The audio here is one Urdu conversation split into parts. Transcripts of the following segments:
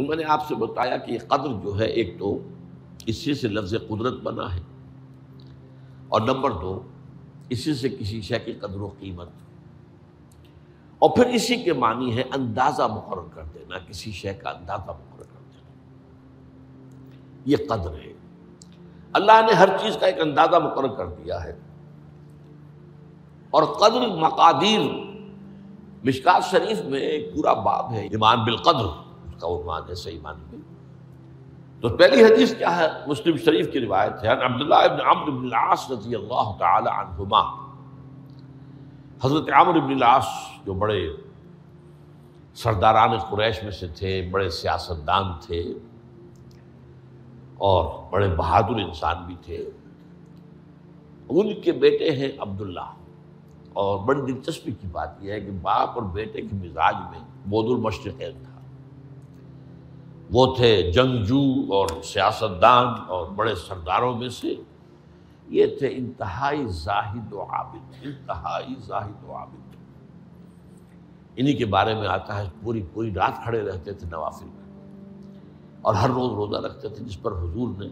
تو میں نے آپ سے بتایا کہ یہ قدر جو ہے، ایک تو اسی سے لفظ قدرت بنا ہے، اور نمبر دو اسی سے کسی شے کی قدر و قیمت، اور پھر اسی کے معنی ہے اندازہ مقرر کر دینا، کسی شے کا اندازہ مقرر کر دینا، یہ قدر ہے۔ اللہ نے ہر چیز کا ایک اندازہ مقرر کر دیا ہے، اور قدر مقادیر مشکات شریف میں ایک پورا باب ہے، ایمان بالقدر اس کا عنوان ہے صحیح معنی میں۔ تو پہلی حدیث کیا ہے؟ مسلم شریف کی روایت ہے، عن عبداللہ ابن عمرو بن العاص رضی اللہ تعالی عنہما۔ حضرت عمرو بن العاص جو بڑے سرداران قریش میں سے تھے، بڑے سیاستدان تھے اور بڑے بہادر انسان بھی تھے، ان کے بیٹے ہیں عبداللہ۔ اور بڑی دلچسپی کی بات یہ ہے کہ باپ اور بیٹے کے مزاج میں بود المشرقین تھا، وہ تھے جنگجو اور سیاستدان اور بڑے سرداروں میں سے، یہ تھے انتہائی زاہد و عابد، انتہائی زاہد و عابد۔ انہی کے بارے میں آتا ہے پوری رات کھڑے رہتے تھے نوافل میں، اور ہر روز روزہ رکھتے تھے، جس پر حضور نے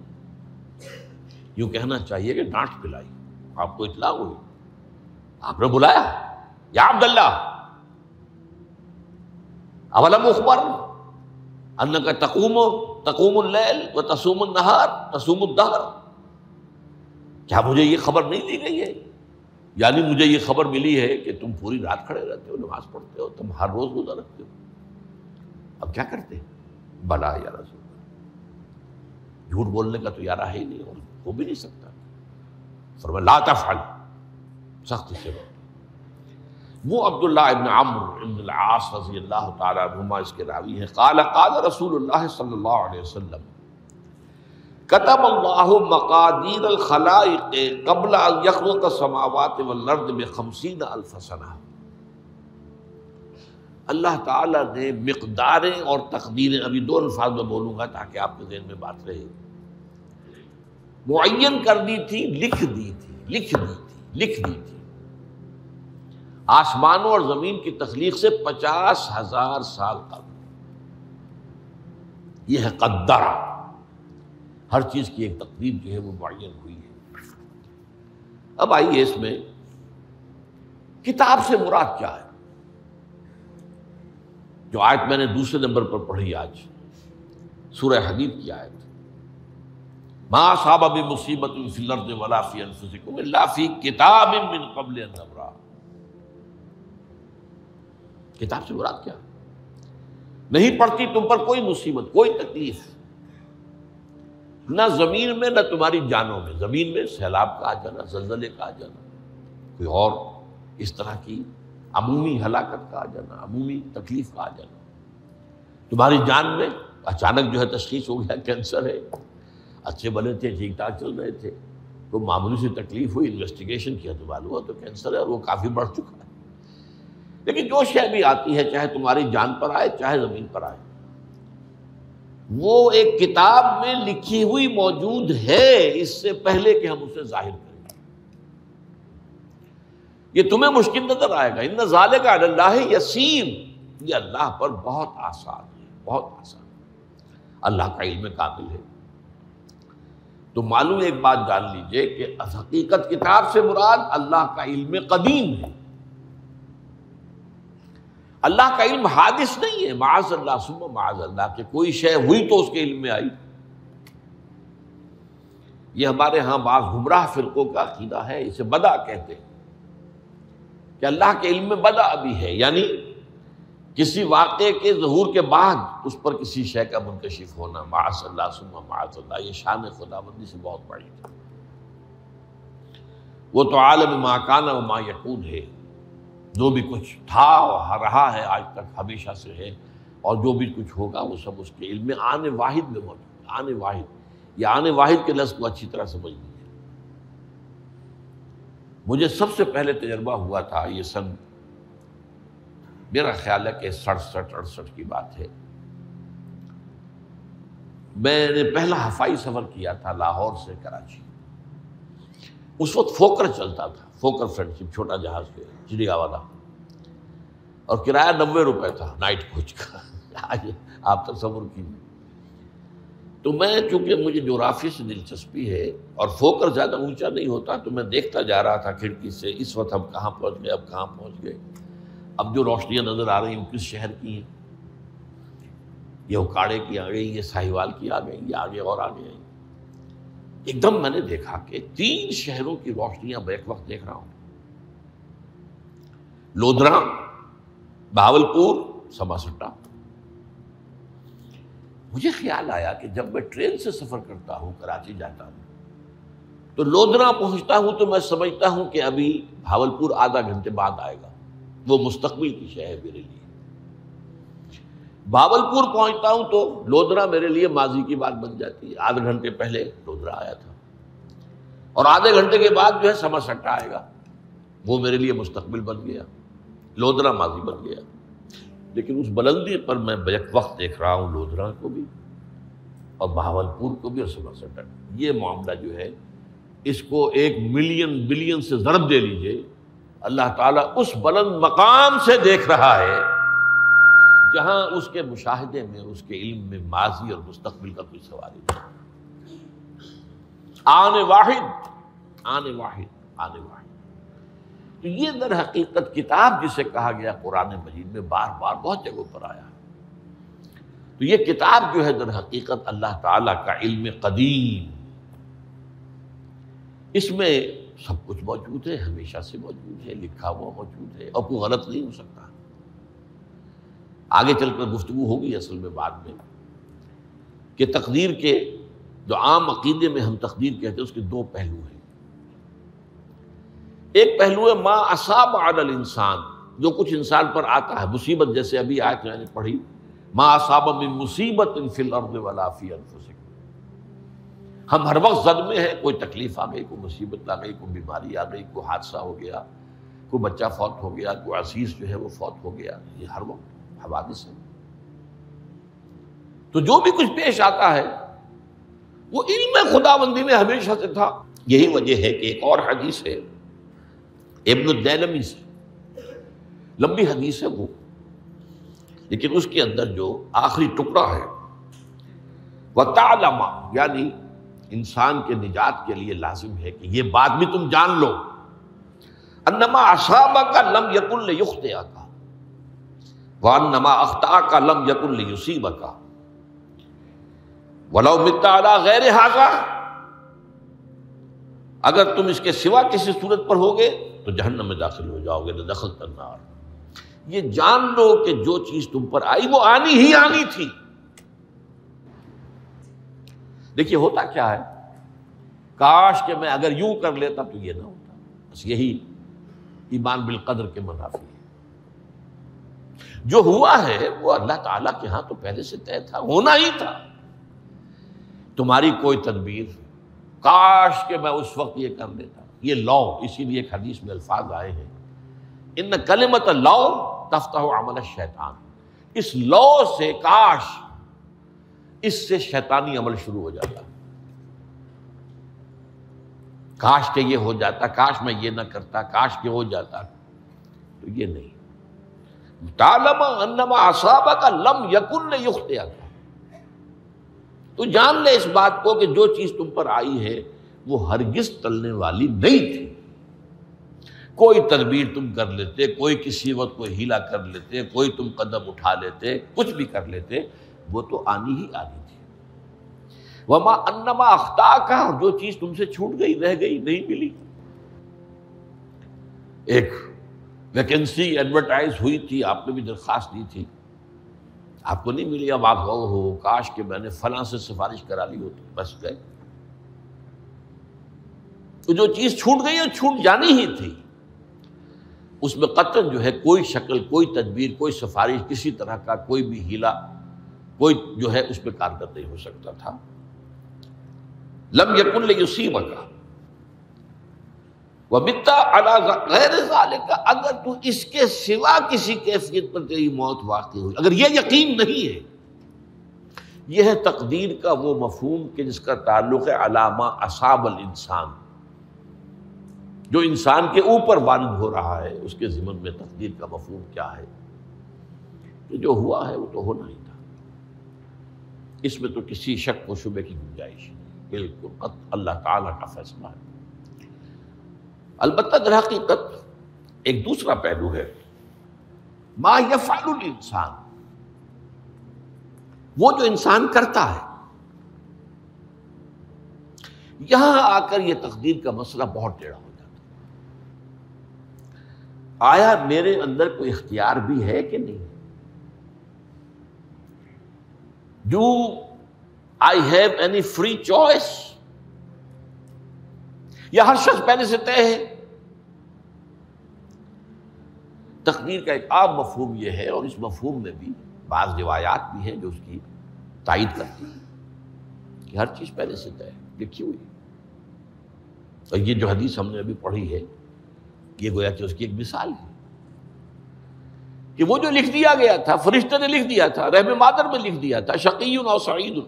یوں کہنا چاہیے کہ ڈانٹ پلائی۔ آپ کو اطلاع ہوئی، آپ نے بلایا، یا عبداللہ اولم اخبر انک تقوم اللیل و تصوم النہار تصوم الدہر، کیا مجھے یہ خبر نہیں دی گئی ہے؟ یعنی مجھے یہ خبر ملی ہے کہ تم پوری رات کھڑے رہتے ہو، نماز پڑھتے ہو، تم ہر روز روزہ رکھتے ہو، اب کیا کرتے؟ بلا یا رسول اللہ، جھوٹ بولنے کا تو یارہ ہے ہی نہیں، اور ہو بھی نہیں سکتا۔ فرمایا لا تفعل، سخت سے بات۔ وہ عبداللہ ابن عمرو ابن العاص رضی اللہ تعالیٰ عنہما اس کے راوی ہیں، قال رسول اللہ صلی اللہ علیہ وسلم کتب اللہ مقادیر الخلائق قبل ان یخلق السماوات والارض ب50 الف سنہ۔ اللہ تعالیٰ نے مقداریں اور تقدیریں، ابھی دو الفاظ میں بولوں گا تاکہ آپ کے ذہن میں بات رہے، معین کر دی تھی، لکھ دی تھی آسمانوں اور زمین کی تخلیق سے 50,000 سال قبل۔ یہ ہے قدرہ، ہر چیز کی ایک تقدیر جو ہے وہ معین ہوئی ہے۔ اب آئیے اس میں کتاب سے مراد کیا ہے؟ جو آیت میں نے دوسرے نمبر پر پڑھی آج، سورہ حدید کی آیت، ما اصاب بمصیبۃ فی الارض ولا فی انفسکم الا فی کتاب من قبل ان نبرأ۔ کتاب سے مراد کیا؟ نہیں پڑتی تم پر کوئی مصیبت، کوئی تکلیف، نہ زمین میں نہ تمہاری جانوں میں، زمین میں سیلاب کا آ جانا، زلزلے کا آ جانا، کوئی اور اس طرح کی عمومی ہلاکت کا آ جانا، عمومی تکلیف کا آ جانا، تمہاری جان میں اچانک جو ہے تشخیص ہو گیا کینسر ہے، اچھے بنے تھے، ٹھیک ٹھاک چل رہے تھے، تو معمولی سی تکلیف ہوئی، انویسٹیگیشن کیا تو معلوم ہوا تو کینسر ہے، اور وہ کافی بڑھ چکا ہے۔ لیکن جو شے بھی آتی ہے، چاہے تمہاری جان پر آئے چاہے زمین پر آئے، وہ ایک کتاب میں لکھی ہوئی موجود ہے، اس سے پہلے کہ ہم اسے ظاہر کریں۔ یہ تمہیں مشکل نظر آئے گا، ان ذالک علی اللہ یسیر، یہ اللہ پر بہت آسان ہے، بہت آسان ہے، اللہ کا علم کامل ہے۔ تو معلوم ایک بات جان لیجئے کہ حقیقت کتاب سے مراد اللہ کا علم قدیم ہے، اللہ کا علم حادث نہیں ہے، معاذ اللہ ثم معاذ اللہ، کہ کوئی شے ہوئی تو اس کے علم میں آئی۔ یہ ہمارے ہاں بعض گمراہ فرقوں کا عقیدہ ہے، اسے بدع کہتے ہیں، کہ اللہ کے علم میں بدع بھی ہے، یعنی کسی واقعے کے ظہور کے بعد اس پر کسی شے کا منکشف ہونا، معاذ اللہ ثم معاذ اللہ، یہ شان خداوندی سے بہت بڑی ہے۔ وہ تو عالم ما کان و ما یکون ہے، جو بھی کچھ تھا اور رہا ہے آج تک ہمیشہ سے ہے، اور جو بھی کچھ ہوگا وہ سب اس کے علم میں آن واحد میں موجود ہے۔ آن واحد، یہ آن واحد کے لفظ کو اچھی طرح سمجھ لیجیے۔ مجھے سب سے پہلے تجربہ ہوا تھا، یہ سن میرا خیال ہے کہ 67-68 کی بات ہے، میں نے پہلا ہفائی سفر کیا تھا لاہور سے کراچی۔ اس وقت فوکر چلتا تھا، فوکر فرینڈشپ، چھوٹا جہاز پہ چڑیا والا، اور کرایہ 90 روپے تھا نائٹ کوچ کا۔ آج آپ تصور کیجیے. تو میں چونکہ مجھے جغرافیہ سے دلچسپی ہے اور فوکس زیادہ اونچا نہیں ہوتا، تو میں دیکھتا جا رہا تھا کھڑکی سے، اس وقت ہم کہاں پہنچ گئے، اب کہاں پہنچ گئے. اب جو روشنیاں نظر آ رہی ہیں کس شہر کی ہیں؟ یہ اکاڑے کی آ گئی، یہ ساہیوال کی آ گئی، یہ آگے اور آگے آئی. ایک دم میں نے دیکھا کہ 3 شہروں کی روشنیاں بیک وقت دیکھ رہا ہوں. لودھرا، بہاولپور، سماسٹا. مجھے خیال آیا کہ جب میں ٹرین سے سفر کرتا ہوں، کراچی جاتا ہوں، تو لودھرا پہنچتا ہوں تو میں سمجھتا ہوں کہ ابھی بہاولپور آدھا گھنٹے بعد آئے گا. وہ مستقبل کی شے ہے میرے لیے. بہاولپور پہنچتا ہوں تو لودھرا میرے لیے ماضی کی بات بن جاتی ہے. آدھے گھنٹے پہلے لودھرا آیا تھا، اور آدھے گھنٹے کے بعد جو ہے سماسٹا آئے گا. وہ میرے لیے مستقبل بن گیا، لودھرا ماضی بن گیا. لیکن اس بلندی پر میں بیک وقت دیکھ رہا ہوں لودھرا کو بھی اور بہاولپور کو بھی اور سماسٹا. یہ معاملہ جو ہے اس کو 1 ملین بلین سے ضرب دے لیجئے. اللہ تعالیٰ اس بلند مقام سے دیکھ رہا ہے جہاں اس کے مشاہدے میں، اس کے علم میں ماضی اور مستقبل کا کوئی سوال ہی نہیں. آنے واحد، آنے واحد، آنے واحد. تو یہ در حقیقت کتاب جسے کہا گیا قرآن مجید میں بار بار بہت جگہوں پر آیا ہے. تو یہ کتاب جو ہے در حقیقت اللہ تعالیٰ کا علم قدیم، اس میں سب کچھ موجود ہے، ہمیشہ سے موجود ہے، لکھا ہوا موجود ہے، اور کوئی غلط نہیں ہو سکتا. آگے چل کر گفتگو ہوگی اصل میں بعد میں کہ تقدیر کے جو عام عقیدے میں ہم تقدیر کہتے ہیں اس کے 2 پہلو ہیں. ایک پہلو ہے ما اصاب علی الانسان، جو کچھ انسان پر آتا ہے مصیبت، جیسے ابھی آیت میں نے پڑھی ما اصاب من مصیبت فی الارض ولا فی انفسکم. ہم ہر وقت زد میں ہیں، کوئی تکلیف آ گئی، کوئی مصیبت آ گئی، کوئی بیماری آ گئی، کوئی حادثہ ہو گیا، کوئی بچہ فوت ہو گیا، کوئی عزیز جو ہے وہ فوت ہو گیا. یہ ہر وقت حوادث ہے. تو جو بھی کچھ پیش آتا ہے وہ علم خداوندی میں ہمیشہ سے تھا. یہی وجہ ہے کہ ایک اور حدیث ہے ابن الدیلمی سے، لمبی حدیث ہے وہ، لیکن اس کے اندر جو آخری ٹکڑا ہے وَتَعْلَمَ، یعنی انسان کے نجات کے لیے لازم ہے کہ یہ بات بھی تم جان لو انما اصابک لم یکن لیخطئک وانما اخطأک لم یکن لیصیبک ولو مت علی غیر ھذا. اگر تم اس کے سوا کسی صورت پر ہوگے تو جہنم میں داخل ہو جاؤ گے، دخلت النار. یہ جان لو کہ جو چیز تم پر آئی وہ آنی ہی آنی تھی. دیکھیے ہوتا کیا ہے، کاش کہ میں اگر یوں کر لیتا تو یہ نہ ہوتا. بس یہی ایمان بالقدر کے منافی ہے. جو ہوا ہے وہ اللہ تعالیٰ کے ہاں تو پہلے سے طے تھا، ہونا ہی تھا. تمہاری کوئی تدبیر، کاش کہ میں اس وقت یہ کر لیتا. یہ لو، اسی لیے ایک حدیث میں الفاظ آئے ہیں ان کلمۃ لو تفتح عمل الشیطان. اس لو سے، کاش، اس سے شیطانی عمل شروع ہو جاتا. کاش کہ یہ ہو جاتا، کاش میں یہ نہ کرتا، کاش کہ ہو جاتا. تو یہ نہیں. تعلم انما اصابک لم یکن لیخطئک. تو جان لے اس بات کو کہ جو چیز تم پر آئی ہے وہ ہرگز ٹلنے والی نہیں تھی. کوئی تدبیر تم کر لیتے، کوئی کسی وقت کوئی ہیلا کر لیتے، کوئی تم قدم اٹھا لیتے، کچھ بھی کر لیتے، وہ تو آنی ہی آنی تھی. وما انما اخطاک، جو چیز تم سے چھوٹ گئی، رہ گئی، نہیں ملی. ایک ویکنسی ایڈورٹائز ہوئی تھی، آپ نے بھی درخواست دی تھی، آپ کو نہیں ملی. اب آپ ہو کاش کہ میں نے فلاں سے سفارش کرا لی ہوتی. بس گئے. تو جو چیز چھوٹ گئی وہ چھوٹ جانی ہی تھی. اس میں قطعاً جو ہے کوئی شکل، کوئی تدبیر، کوئی سفارش، کسی طرح کا کوئی بھی ہیلا، کوئی جو ہے اس پہ کارگر نہیں ہو سکتا تھا. لم یکن لیصیبک ومت علی غیر ذالک. اگر تو اس کے سوا کسی کیفیت پر تیری موت واقع ہوئی، اگر یہ یقین نہیں ہے، یہ ہے تقدیر کا وہ مفہوم کہ جس کا تعلق ہے علامہ اصاب الانسان. جو انسان کے اوپر وارد ہو رہا ہے اس کے ضمن میں تقدیر کا مفہوم کیا ہے. کہ جو ہوا ہے وہ تو ہونا ہی تھا. اس میں تو کسی شک و شبے کی گنجائش نہیں، بالکل اللہ تعالیٰ کا فیصلہ ہے۔ البتہ در حقیقت ایک دوسرا پہلو ہے، ما یفعل الانسان، وہ جو انسان کرتا ہے۔ یہاں آ کر یہ تقدیر کا مسئلہ بہت ٹیڑھا ہو جاتا ہے۔ آیا میرے اندر کوئی اختیار بھی ہے کہ نہیں؟ Do I have any free choice؟ یا ہر شخص پہلے سے طے ہے؟ تقدیر کا ایک عام مفہوم یہ ہے، اور اس مفہوم میں بھی بعض روایات بھی ہیں جو اس کی تائید کرتی ہیں کہ ہر چیز پہلے سے طے ہے، لکھی ہوئی۔ اور یہ جو حدیث ہم نے ابھی پڑھی ہے، یہ گویا کہ اس کی ایک مثال ہے کہ وہ جو لکھ دیا گیا تھا، فرشتے نے لکھ دیا تھا، رحم مادر میں لکھ دیا تھا، شقی او سعید،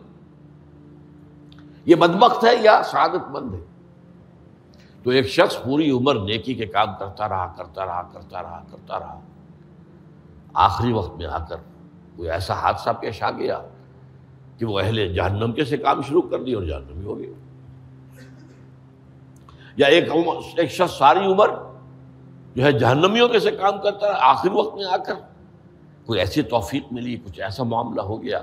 یہ بدبخت ہے یا سعادت مند ہے۔ تو ایک شخص پوری عمر نیکی کے کام کرتا رہا، آخری وقت میں آ کر کوئی ایسا حادثہ پیش آ گیا کہ وہ اہل جہنم کے سے کام شروع کر دی اور جہنمی ہو گیا۔ یا ایک شخص ساری عمر جو ہے جہنمیوں کے سے کام کرتا رہا، آخری وقت میں آ کر کوئی ایسی توفیق ملی، کچھ ایسا معاملہ ہو گیا،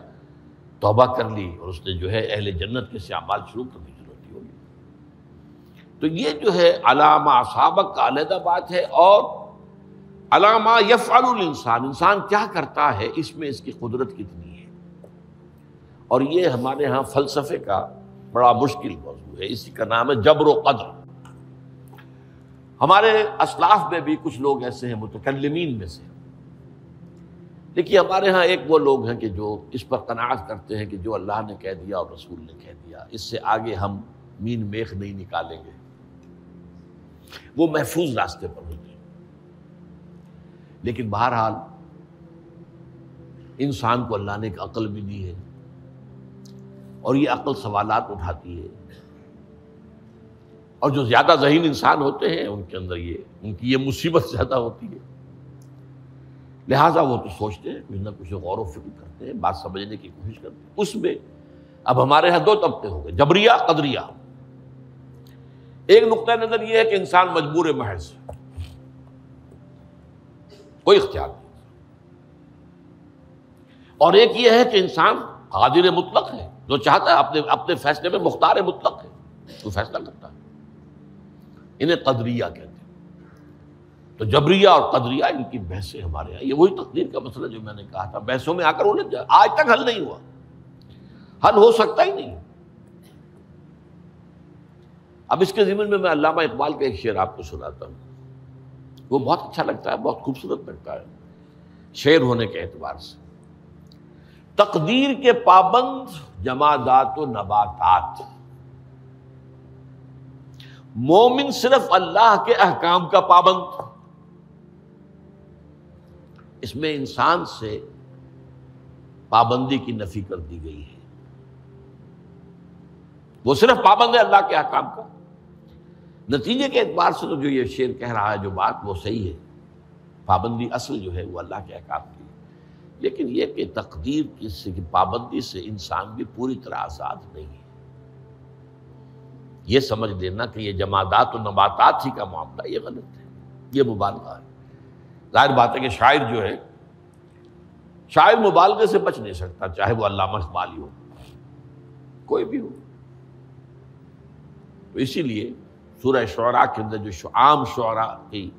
توبہ کر لی اور اس نے جو ہے اہل جنت کے سے اعمال شروع کر دی، ضرورت ہو گئی۔ تو یہ جو ہے علامہ اصابک کا علیحدہ بات ہے، اور علامہ یفعل الانسان، انسان کیا کرتا ہے، اس میں اس کی قدرت کتنی ہے۔ اور یہ ہمارے ہاں فلسفے کا بڑا مشکل موضوع ہے، اسی کا نام ہے جبر و قدر۔ ہمارے اسلاف میں بھی کچھ لوگ ایسے ہیں متکلمین میں سے، دیکھیے ہمارے ہاں ایک وہ لوگ ہیں کہ جو اس پر قناعت کرتے ہیں کہ جو اللہ نے کہہ دیا اور رسول نے کہہ دیا، اس سے آگے ہم مین میخ نہیں نکالیں گے، وہ محفوظ راستے پر ہوتے ہیں۔ لیکن بہرحال انسان کو اللہ نے ایک عقل بھی دی ہے، اور یہ عقل سوالات اٹھاتی ہے، اور جو زیادہ ذہین انسان ہوتے ہیں ان کے اندر ان کی یہ مصیبت زیادہ ہوتی ہے، لہٰذا وہ تو سوچتے ہیں، کچھ نہ کچھ غور و فکر کرتے ہیں، بات سمجھنے کی کوشش کرتے ہیں۔ اس میں اب ہمارے ہاں دو طبقے ہو گئے، جبریہ قدریہ۔ ایک نقطہ نظر یہ ہے کہ انسان مجبور محض، کوئی اختیار نہیں، اور ایک یہ ہے کہ انسان قادر مطلق ہے، جو چاہتا ہے اپنے فیصلے میں مختار مطلق ہے، تو فیصلہ کرتا ہے۔ انہیں قدریہ کہتے ہیں۔ تو جبریہ اور قدریہ ان کی بحثیں ہمارے یہاں، یہ وہی تقدیر کا مسئلہ جو میں نے کہا تھا، بحثوں میں آ کر الجھ جائے، آج تک حل نہیں ہوا، حل ہو سکتا ہی نہیں۔ اب اس کے ضمن میں علامہ اقبال کا ایک شعر آپ کو سناتا ہوں، وہ بہت اچھا لگتا ہے، بہت خوبصورت لگتا ہے شعر ہونے کے اعتبار سے۔ تقدیر کے پابند جمادات و نباتات، مومن صرف اللہ کے احکام کا پابند۔ اس میں انسان سے پابندی کی نفی کر دی گئی ہے، وہ صرف پابند ہے اللہ کے احکام کا۔ نتیجے کے اعتبار سے تو جو یہ شعر کہہ رہا ہے جو بات، وہ صحیح ہے، پابندی اصل جو ہے وہ اللہ کے احکام کی ہے، لیکن یہ کہ تقدیر کی پابندی سے انسان بھی پوری طرح آزاد نہیں ہے۔ یہ سمجھ لینا کہ یہ جمادات و نباتات ہی کا معاملہ، یہ غلط ہے، یہ مبالغہ ہے۔ ظاہر بات ہے کہ شاعر جو ہے، شاعر مبالغے سے بچ نہیں سکتا، چاہے وہ علامہ اقبال ہی ہو، کوئی بھی ہو۔ تو اسی لیے سورہ شعراء کے اندر جو عام شعراء کی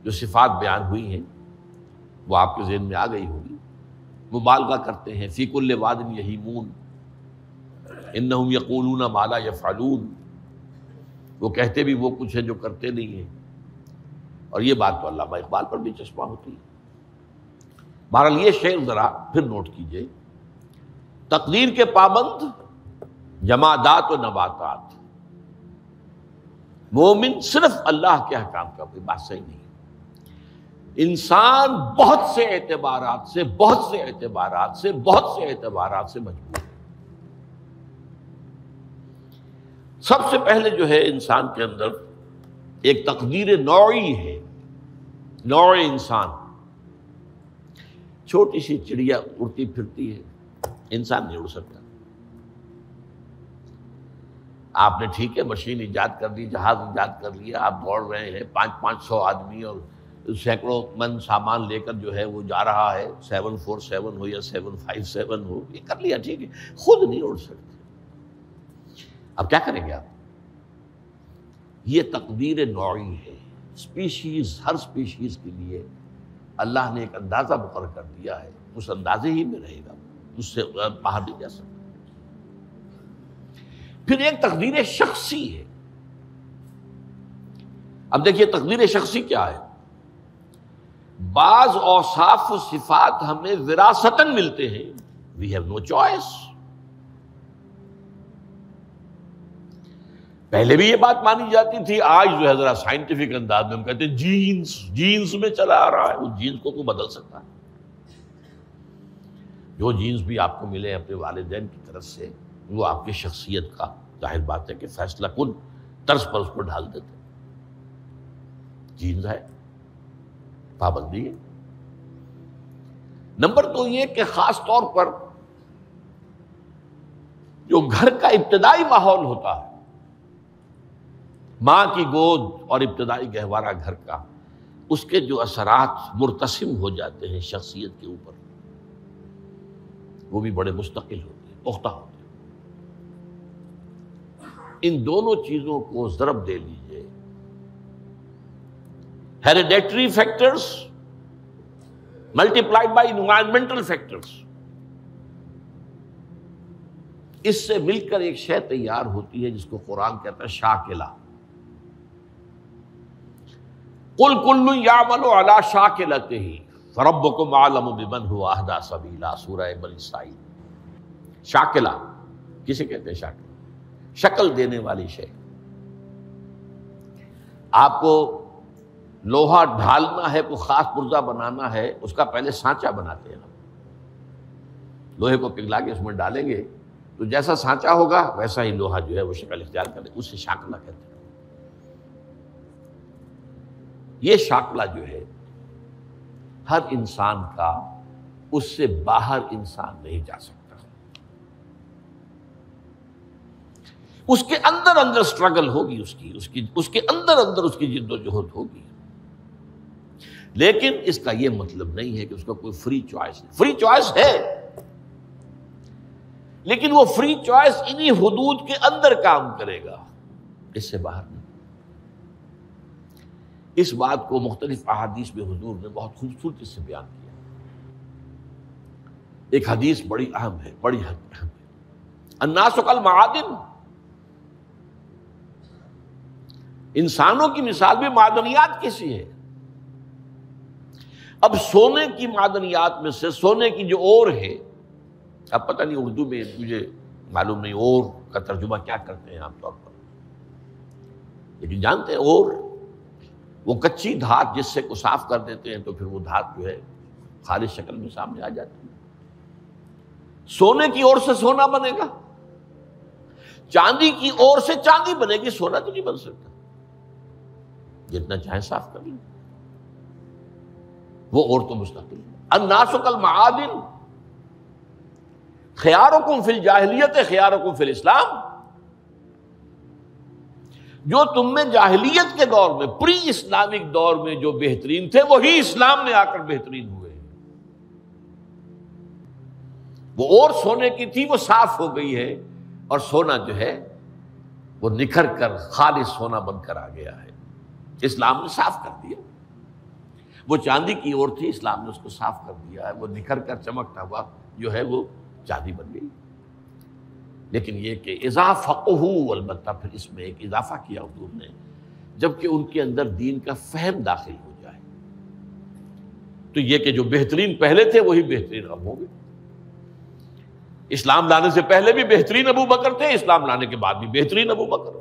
جو صفات بیان ہوئی ہیں وہ آپ کے ذہن میں آ گئی ہوگی۔ مبالغہ کرتے ہیں، فی کل واد یہیمون انہم یقولون ما لا یفعلون، وہ کہتے بھی وہ کچھ ہے جو کرتے نہیں ہیں، اور یہ بات تو علامہ اقبال پر بھی چشمہ ہوتی ہے۔ بہرحال یہ شعر ذرا پھر نوٹ کیجئے، تقدیر کے پابند جمادات و نباتات، مومن صرف اللہ کے احکام کا، کوئی بات صحیح نہیں۔ انسان بہت سے اعتبارات سے مجبور ہے۔ سب سے پہلے جو ہے انسان کے اندر ایک تقدیر نوعی ہے، نوع انسان۔ چھوٹی سی چڑیا اڑتی پھرتی ہے، انسان نہیں اڑ سکتا، آپ نے ٹھیک ہے مشین ایجاد کر دی، جہاز ایجاد کر لیا، آپ دوڑ رہے ہیں 500 آدمی اور سینکڑوں من سامان لے کر جو ہے وہ جا رہا ہے، 747 ہو یا 757 ہو، یہ کر لیا ٹھیک ہے، خود نہیں اڑ سکتے، اب کیا کریں گے آپ؟ یہ تقدیر نوعی ہے، اسپیشیز، ہر اسپیشیز کے لیے اللہ نے ایک اندازہ مقرر کر دیا ہے، اس اندازے ہی میں رہے گا، اس سے باہر نہیں جا سکتا۔ پھر ایک تقدیر شخصی ہے۔ اب دیکھیے تقدیر شخصی کیا ہے؟ بعض اوصاف و صفات ہمیں وراثتاً ملتے ہیں، وی ہیو نو چوائس۔ پہلے بھی یہ بات مانی جاتی تھی، آج جو ہے ذرا سائنٹیفک انداز میں ہم کہتے ہیں جینز میں چلا آ رہا ہے، اس جینز کو بدل سکتا ہے۔ جو جینز بھی آپ کو ملے اپنے والدین کی طرف سے، وہ آپ کی شخصیت کا ظاہر بات ہے کہ فیصلہ کن طرز پر اس کو ڈھال دیتے ہیں۔ جینز ہے، پابندی ہے۔ نمبر 2 یہ کہ خاص طور پر جو گھر کا ابتدائی ماحول ہوتا ہے، ماں کی گود اور ابتدائی گہوارہ گھر کا، اس کے جو اثرات مرتسم ہو جاتے ہیں شخصیت کے اوپر، وہ بھی بڑے مستقل ہوتے ہیں، پختہ ہوتے ہیں۔ ان دونوں چیزوں کو ضرب دے لیجئے، hereditary factors multiplied by environmental factors, اس سے مل کر ایک شے تیار ہوتی ہے جس کو قرآن کہتا ہے شاکلہ۔ قُلْ كُلٌّ يَعْمَلُ عَلَىٰ شَاكِلَتِهِ فَرَبُّكُمْ أَعْلَمُ بِمَنْ هُوَ أَهْدَىٰ سَبِيلًا، سورہ بنی اسرائیل۔ شاکلہ کسے کہتے ہیں؟ شاکلہ شکل دینے والی شے۔ آپ کو لوہا ڈھالنا ہے، کوئی خاص پرزہ بنانا ہے، اس کا پہلے سانچہ بناتے ہیں ہم، لوہے کو پگھلا کے اس میں ڈالیں گے تو جیسا سانچہ ہوگا ویسا ہی لوہا جو ہے وہ شکل اختیار کرے، اسے شاکلہ کہتے ہیں۔ یہ شاکلہ جو ہے ہر انسان کا، اس سے باہر انسان نہیں جا سکتا، اس کے اندر اندر سٹرگل ہوگی، اس کے اندر اس کی جد و جہد ہوگی، لیکن اس کا یہ مطلب نہیں ہے کہ اس کا کوئی فری چوائس نہیں۔ فری چوائس ہے، لیکن وہ فری چوائس انہی حدود کے اندر کام کرے گا، اس سے باہر نہیں۔ اس بات کو مختلف احادیث میں حضور نے بہت خوبصورتی سے بیان کیا۔ ایک حدیث بڑی اہم ہے، بڑی اہم ہے، الناس کالمعادن، انسانوں کی مثال بھی معدنیات کیسی ہے۔ اب سونے کی معدنیات میں سے سونے کی جو اور ہے، اب پتہ نہیں اردو میں مجھے معلوم نہیں اور کا ترجمہ کیا کرتے ہیں عام طور پر، لیکن جانتے ہیں اور وہ کچی دھات جس سے کو صاف کر دیتے ہیں تو پھر وہ دھات جو ہے خالص شکل میں سامنے آ جاتی ہے۔ سونے کی اور سے سونا بنے گا، چاندی کی اور سے چاندی بنے گی، سونا تو نہیں بن سکتا، جتنا چاہے صاف کر لیں، وہ اور تو مستقل۔ الناس کالمعادن خیارکم فی الجاہلیت خیارکم فی الاسلام، جو تم میں جاہلیت کے دور میں، پری اسلامک دور میں جو بہترین تھے وہی اسلام میں آ کر بہترین ہوئے۔ وہ اور سونے کی تھی وہ صاف ہو گئی ہے، اور سونا جو ہے وہ نکھر کر خالص سونا بن کر آ گیا ہے، اسلام نے صاف کر دیا۔ وہ چاندی کی اور تھی، اسلام نے اس کو صاف کر دیا ہے، وہ نکھر کر چمکتا ہوا جو ہے وہ چاندی بن گئی۔ لیکن یہ کہ اذا فقہوا، البتہ پھر اس میں ایک اضافہ کیا حضور نے، جبکہ ان کے اندر دین کا فہم داخل ہو جائے تو یہ کہ جو بہترین پہلے تھے وہی بہترین اب ہوں گے۔ اسلام لانے سے پہلے بھی بہترین ابو بکر تھے، اسلام لانے کے بعد بھی بہترین ابو بکر۔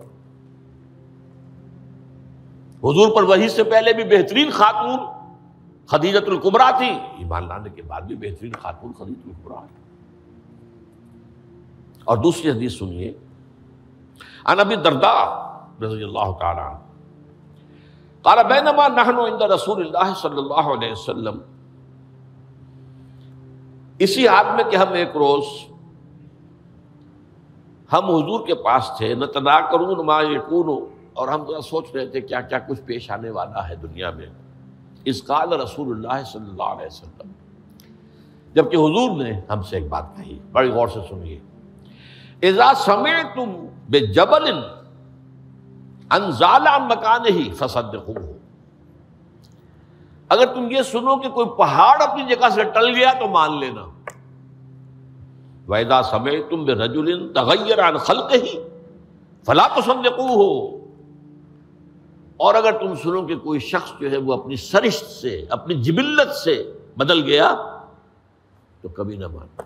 حضور پر وحی سے پہلے بھی بہترین خاتون خدیجۃ الکبریٰ تھی، ایمان لانے کے بعد بھی بہترین خاتون خدیجۃ الکبریٰ۔ اور دوسری حدیث سنیے، عن ابی الدرداء رضی اللہ تعالی عنہ قال بینما نحن عند رسول اللہ صلی اللہ علیہ وسلم، اسی حال میں کہ ہم ایک روز ہم حضور کے پاس تھے، نتناکرون ما یکون، اور ہم ذرا سوچ رہے تھے کیا کیا کچھ پیش آنے والا ہے دنیا میں۔ اذ قال رسول اللہ صلی اللہ علیہ وسلم، جبکہ حضور نے ہم سے ایک بات کہی، بڑی غور سے سنیے، اذا سمعتم بجبل ان زال عن مکانہ فصدقوہ، اگر تم یہ سنو کہ کوئی پہاڑ اپنی جگہ سے ٹل گیا تو مان لینا۔ وَإِذَا سَمِعْتُمْ بِرَجُلٍ تَغَيَّرَ عَنْ خَلْقِهِ فَلَا تُصَدِّقُوهُ، اور اگر تم سنو کہ کوئی شخص جو ہے وہ اپنی سرشت سے، اپنی جبلت سے بدل گیا تو کبھی نہ مانو۔